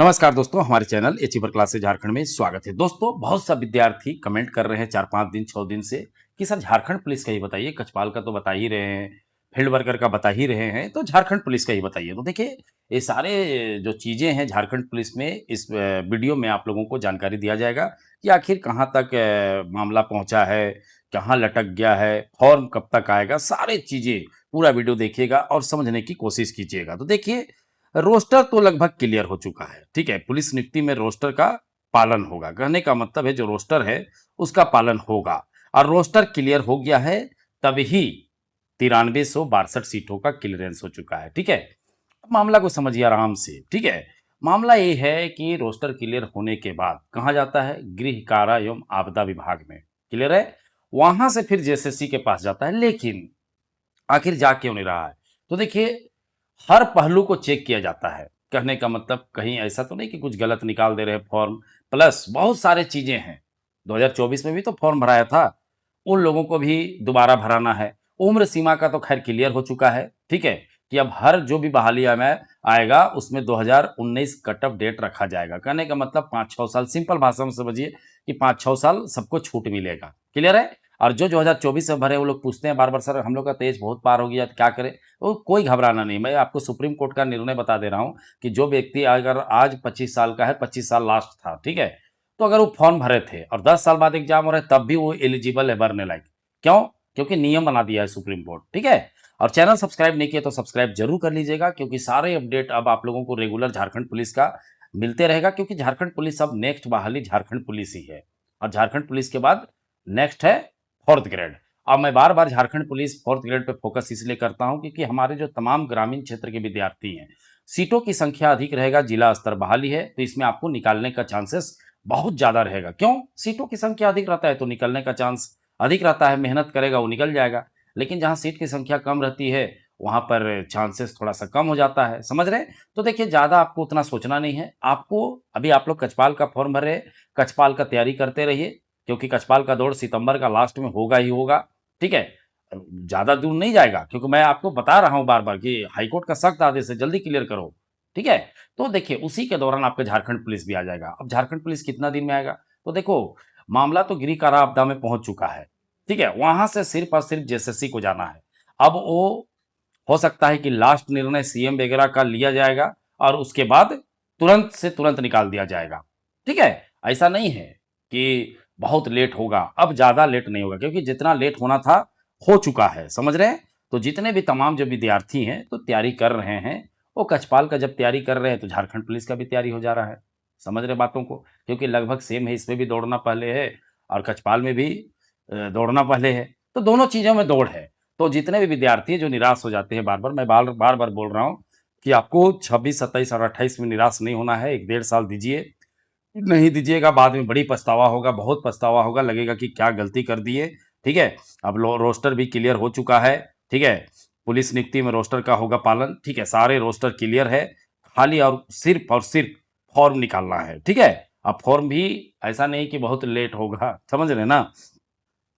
नमस्कार दोस्तों, हमारे चैनल अचीवर क्लासेस झारखंड में स्वागत है। दोस्तों, बहुत सा विद्यार्थी कमेंट कर रहे हैं 4-5 दिन 6 दिन से कि सर झारखंड पुलिस का ही बताइए। कछपाल का तो बता ही रहे हैं, फील्ड वर्कर का बता ही रहे हैं, तो झारखंड पुलिस का ही बताइए। तो देखिए, ये सारे जो चीजें हैं झारखंड पुलिस में इस वीडियो में आप लोगों को जानकारी दिया जाएगा कि आखिर कहाँ तक मामला पहुंचा है, कहाँ लटक गया है, फॉर्म कब तक आएगा, सारे चीजें पूरा वीडियो देखिएगा और समझने की कोशिश कीजिएगा। तो देखिए, रोस्टर तो लगभग क्लियर हो चुका है, ठीक है। पुलिस नियुक्ति में रोस्टर का पालन होगा, कहने का मतलब है जो रोस्टर है उसका पालन होगा और रोस्टर क्लियर हो गया है, तभी 9362 सीटों का क्लियरेंस हो चुका है, ठीक है। मामला को समझिए आराम से, ठीक है। मामला ये है कि रोस्टर क्लियर होने के बाद कहाँ जाता है? गृह कारा एवं आपदा विभाग में, क्लियर है। वहां से फिर जेएसएससी के पास जाता है, लेकिन आखिर जा क्यों नहीं रहा है? तो देखिए, हर पहलू को चेक किया जाता है। कहने का मतलब कहीं ऐसा तो नहीं कि कुछ गलत निकाल दे रहे हैं फॉर्म, प्लस बहुत सारे चीजें हैं। 2024 में भी तो फॉर्म भराया था, उन लोगों को भी दोबारा भराना है। उम्र सीमा का तो खैर क्लियर हो चुका है, ठीक है, कि अब हर जो भी बहालिया में आएगा उसमें 2019 कट ऑफ डेट रखा जाएगा। कहने का मतलब 5-6 साल, सिंपल भाषा में समझिए कि 5-6 साल सबको छूट मिलेगा, क्लियर है। और जो 2024 में भरे वो लोग पूछते हैं बार बार, सर हम लोग का तो एज बहुत पार हो गया, तो क्या करें? वो कोई घबराना नहीं। मैं आपको सुप्रीम कोर्ट का निर्णय बता दे रहा हूं कि जो व्यक्ति अगर आज 25 साल का है, 25 साल लास्ट था, ठीक है, तो अगर वो फॉर्म भरे थे और 10 साल बाद एग्जाम हो रहा है तब भी वो एलिजिबल है भरने लायक। क्यों? क्योंकि नियम बना दिया है सुप्रीम कोर्ट, ठीक है। और चैनल सब्सक्राइब नहीं किया तो सब्सक्राइब जरूर कर लीजिएगा, क्योंकि सारे अपडेट अब आप लोगों को रेगुलर झारखंड पुलिस का मिलते रहेगा, क्योंकि झारखंड पुलिस अब नेक्स्ट बहाली झारखंड पुलिस ही है। और झारखंड पुलिस के बाद नेक्स्ट है 4th ग्रेड। अब मैं बार बार झारखंड पुलिस 4th ग्रेड पे फोकस इसलिए करता हूं क्योंकि हमारे जो तमाम ग्रामीण क्षेत्र के विद्यार्थी हैं, सीटों की संख्या अधिक रहेगा, जिला स्तर बहाली है, तो इसमें आपको निकालने का चांसेस बहुत ज्यादा रहेगा। क्यों? सीटों की संख्या अधिक रहता है तो निकलने का चांस अधिक रहता है। मेहनत करेगा वो निकल जाएगा, लेकिन जहां सीट की संख्या कम रहती है वहां पर चांसेस थोड़ा सा कम हो जाता है, समझ रहे हैं? तो देखिए, ज्यादा आपको उतना सोचना नहीं है। आपको अभी आप लोग कचपाल का फॉर्म भर रहे हैं, कचपाल का तैयारी करते रहिए, क्योंकि कचपाल का दौड़ सितंबर का लास्ट में होगा ही होगा, ठीक है। ज्यादा दूर नहीं जाएगा, क्योंकि मैं आपको बता रहा हूं बार बार कि हाईकोर्ट का सख्त आदेश है, जल्दी क्लियर करो, ठीक है। तो देखिए, उसी के दौरान आपका झारखंड पुलिस भी आ जाएगा। अब झारखंड पुलिस कितना दिन में आएगा? तो देखो, मामला तो गिरी कारा आपदा में पहुंच चुका है, ठीक है। वहां से सिर्फ और सिर्फ जेएसएससी को जाना है। अब वो हो सकता है कि लास्ट निर्णय सीएम वगैरह का लिया जाएगा और उसके बाद तुरंत से तुरंत निकाल दिया जाएगा, ठीक है। ऐसा नहीं है कि बहुत लेट होगा, अब ज्यादा लेट नहीं होगा, क्योंकि जितना लेट होना था हो चुका है, समझ रहे हैं। तो जितने भी तमाम जो विद्यार्थी हैं तो तैयारी कर रहे हैं, वो कछपाल का जब तैयारी कर रहे हैं तो झारखंड पुलिस का भी तैयारी हो जा रहा है। समझ रहे बातों को? क्योंकि लगभग सेम है, इसमें भी दौड़ना पहले है और कछपाल में भी दौड़ना पहले है, तो दोनों चीजों में दौड़ है। तो जितने भी विद्यार्थी जो निराश हो जाते हैं बार बार, मैं बार बार बार बोल रहा हूँ कि आपको 26, 27 और 28 में निराश नहीं होना है। 1-1.5 साल दीजिए, नहीं दीजिएगा बाद में बड़ी पछतावा होगा, बहुत पछतावा होगा, लगेगा कि क्या गलती कर दिए, ठीक है। अब रोस्टर भी क्लियर हो चुका है, ठीक है। पुलिस नियुक्ति में रोस्टर का होगा पालन, ठीक है। सारे रोस्टर क्लियर है, खाली और सिर्फ फॉर्म निकालना है, ठीक है। अब फॉर्म भी ऐसा नहीं कि बहुत लेट होगा, समझ रहे ना।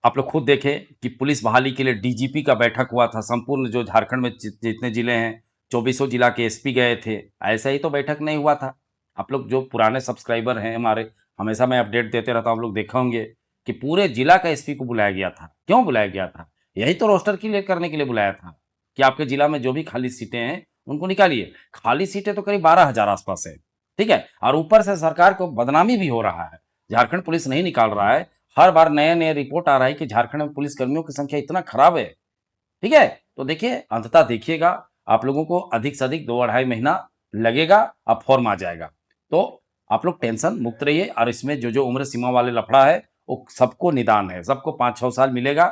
आप लोग खुद देखें कि पुलिस बहाली के लिए डीजीपी का बैठक हुआ था, संपूर्ण जो झारखंड में जितने जिले हैं, 2400 जिला के एसपी गए थे। ऐसा ही तो बैठक नहीं हुआ था। आप लोग जो पुराने सब्सक्राइबर हैं हमारे, हमेशा मैं अपडेट देते रहता हूं, आप लोग देखे होंगे कि पूरे जिला का एसपी को बुलाया गया था। क्यों बुलाया गया था? यही तो रोस्टर क्लियर करने के लिए बुलाया था कि आपके जिला में जो भी खाली सीटें हैं उनको निकालिए। खाली सीटें तो करीब 12,000 आसपास है, ठीक है। और ऊपर से सरकार को बदनामी भी हो रहा है, झारखंड पुलिस नहीं निकाल रहा है। हर बार नए नए रिपोर्ट आ रहा है कि झारखंड में पुलिस कर्मियों की संख्या इतना खराब है, ठीक है। तो देखिए, अंततः देखिएगा, आप लोगों को अधिक से अधिक 2-2.5 महीना लगेगा, अब फॉर्म आ जाएगा। तो आप लोग टेंशन मुक्त रहिए, और इसमें जो जो उम्र सीमा वाले लफड़ा है वो सबको निदान है, सबको 5-6 साल मिलेगा।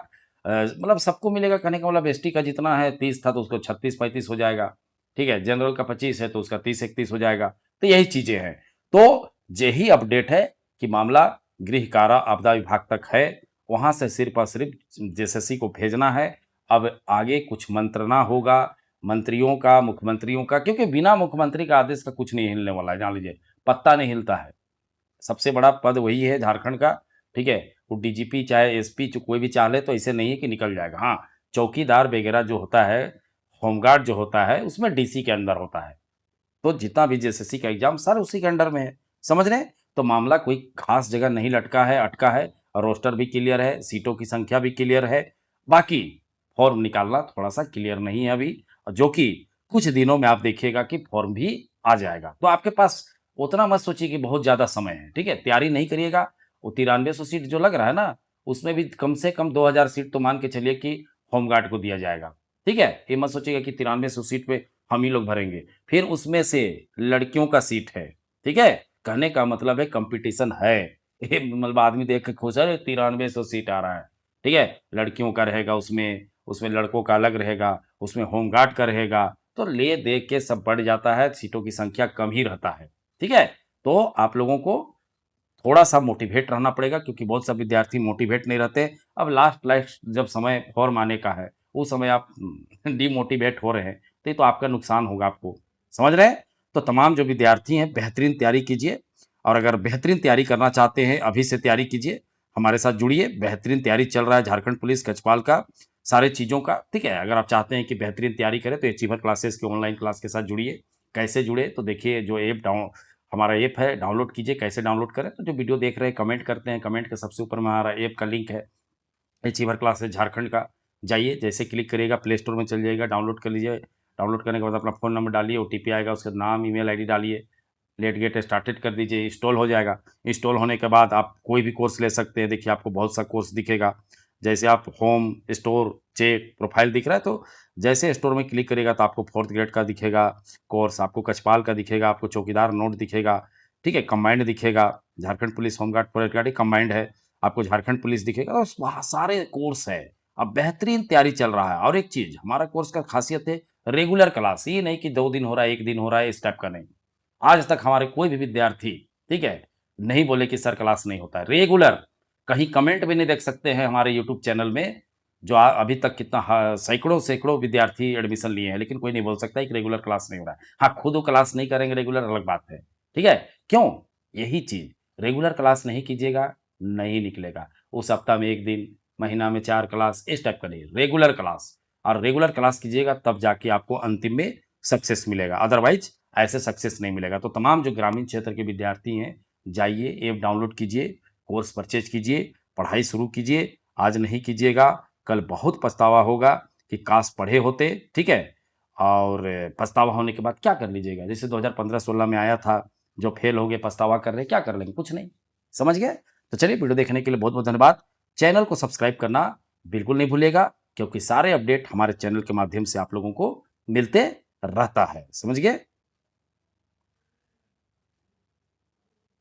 मतलब सबको मिलेगा, कहने का मतलब एसटी का जितना है 30 था तो उसको 36-35 हो जाएगा, ठीक है। जनरल का 25 है तो उसका 30-31 हो जाएगा। तो यही चीजें हैं। तो यही अपडेट है कि मामला गृह कारा आपदा विभाग तक है, वहां से सिर्फ और सिर्फ जेएसएससी को भेजना है। अब आगे कुछ मंत्रणा होगा, मंत्रियों का, मुख्यमंत्रियों का, क्योंकि बिना मुख्यमंत्री का आदेश का कुछ नहीं हिलने वाला है, जान लीजिए, पत्ता नहीं हिलता है। सबसे बड़ा पद वही है झारखंड का, ठीक है। वो डीजीपी चाहे एसपी कोई भी चाह ले तो ऐसे नहीं है कि निकल जाएगा। हाँ, चौकीदार वगैरह जो होता है, होमगार्ड जो होता है, उसमें डीसी के अंदर होता है, तो जितना भी जेएसएससी का एग्जाम सारे उसी के अंडर में है, समझ रहे हैं? तो मामला कोई खास जगह नहीं लटका है, अटका है, और रोस्टर भी क्लियर है, सीटों की संख्या भी क्लियर है। बाकी फॉर्म निकालना थोड़ा-सा क्लियर नहीं है अभी, जो कि कुछ दिनों में आप देखिएगा कि फॉर्म भी आ जाएगा। तो आपके पास उतना मत सोचिए कि बहुत ज़्यादा समय है, ठीक है? तैयारी नहीं करिएगा, वो 9300 सीट जो लग रहा है ना, उसमें भी कम से कम 2000 सीट तो मान के चलिए कि होमगार्ड को दिया जाएगा, ठीक है? ये मत सोचिएगा कि 9300 सीट पे हम ही लोग भरेंगे। फिर उसमें से लड़कियों का सीट है, ठीक है? कहने का मतलब है कॉम्पिटिशन है। ये मतलब आदमी देख के खुश है, अरे 9300 सीट आ रहा है, ठीक है? लड़कियों का रहेगा उसमें, उसमें लड़कों का अलग रहेगा, उसमें होमगार्ड का रहेगा, तो ले-दे के सब बढ़ जाता है, सीटों की संख्या कम ही रहता है, ठीक है? तो आप लोगों को थोड़ा-सा मोटिवेट रहना पड़ेगा, क्योंकि बहुत से विद्यार्थी मोटिवेट नहीं रहते। अब लास्ट लास्ट जब समय फॉर्म आने का है, उस समय आप डिमोटिवेट हो रहे हैं, तो ये तो आपका नुकसान होगा आपको, समझ रहे हैं? तो तमाम जो विद्यार्थी हैं बेहतरीन तैयारी कीजिए, और अगर बेहतरीन तैयारी करना चाहते हैं, अभी से तैयारी कीजिए, हमारे साथ जुड़िए। बेहतरीन तैयारी चल रहा है झारखंड पुलिस कछपाल का, सारे चीज़ों का, ठीक है? अगर आप चाहते हैं कि बेहतरीन तैयारी करें, तो अचीवर क्लासेस के ऑनलाइन क्लास के साथ जुड़िए। कैसे जुड़े? तो देखिए, जो ऐप हमारा ऐप है, डाउनलोड कीजिए। कैसे डाउनलोड करें? तो जो वीडियो देख रहे हैं कमेंट करते हैं, कमेंट के सबसे ऊपर में हमारा ऐप का लिंक है, अचीवर क्लासेस झारखंड का। जाइए, जैसे क्लिक करिएगा प्ले स्टोर में चल जाइएगा, डाउनलोड कर लीजिए। डाउनलोड करने के बाद अपना फ़ोन नंबर डालिए, ओटीपी आएगा, उसका नाम, ईमेल आईडी डालिए, लेट गेट स्टार्टेड कर दीजिए, इंस्टॉल हो जाएगा। इंस्टॉल होने के बाद आप कोई भी कोर्स ले सकते हैं। देखिए, आपको बहुत सा कोर्स दिखेगा। जैसे आप होम, स्टोर, चेक, प्रोफाइल दिख रहा है, तो जैसे स्टोर में क्लिक करिएगा तो आपको 4th ग्रेड का दिखेगा कोर्स, आपको कछपाल का दिखेगा, आपको चौकीदार नोट दिखेगा, ठीक है? कंबाइंड दिखेगा, Jharkhand police home guard, forest guard ये कंबाइंड है। आपको झारखंड पुलिस दिखेगा, तो वहाँ सारे कोर्स है। अब बेहतरीन तैयारी चल रहा है, और एक चीज़ हमारा कोर्स का खासियत है रेगुलर क्लास। ये नहीं कि 2 दिन हो रहा है, 1 दिन हो रहा है, इस टाइप का नहीं। आज तक हमारे कोई भी विद्यार्थी, ठीक है, नहीं बोले कि सर क्लास नहीं होता है, रेगुलर। कहीं कमेंट भी नहीं देख सकते हैं हमारे यूट्यूब चैनल में, जो अभी तक कितना सैकड़ों विद्यार्थी एडमिशन लिए हैं, लेकिन कोई नहीं बोल सकता है कि रेगुलर क्लास नहीं हो रहा है। हाँ, खुद वो क्लास नहीं करेंगे रेगुलर, अलग बात है, ठीक है? क्यों? यही चीज़, रेगुलर क्लास नहीं कीजिएगा, नहीं निकलेगा। उस सप्ताह में 1 दिन, महीना में 4 क्लास, इस टाइप का नहीं, रेगुलर क्लास। और रेगुलर क्लास कीजिएगा, तब जाके आपको अंतिम में सक्सेस मिलेगा, अदरवाइज़ ऐसे सक्सेस नहीं मिलेगा। तो तमाम जो ग्रामीण क्षेत्र के विद्यार्थी हैं, जाइए, ऐप डाउनलोड कीजिए, कोर्स परचेज कीजिए, पढ़ाई शुरू कीजिए। आज नहीं कीजिएगा, कल बहुत पछतावा होगा कि काश पढ़े होते, ठीक है? और पछतावा होने के बाद क्या कर लीजिएगा? जैसे 2015-16 में आया था, जो फेल हो गए, पछतावा कर रहे हैं, क्या कर लेंगे? कुछ नहीं। समझ गए? तो चलिए, वीडियो देखने के लिए बहुत-बहुत धन्यवाद। चैनल को सब्सक्राइब करना बिल्कुल नहीं भूलिएगा, क्योंकि सारे अपडेट हमारे चैनल के माध्यम से आप लोगों को मिलते रहता है। समझ गए?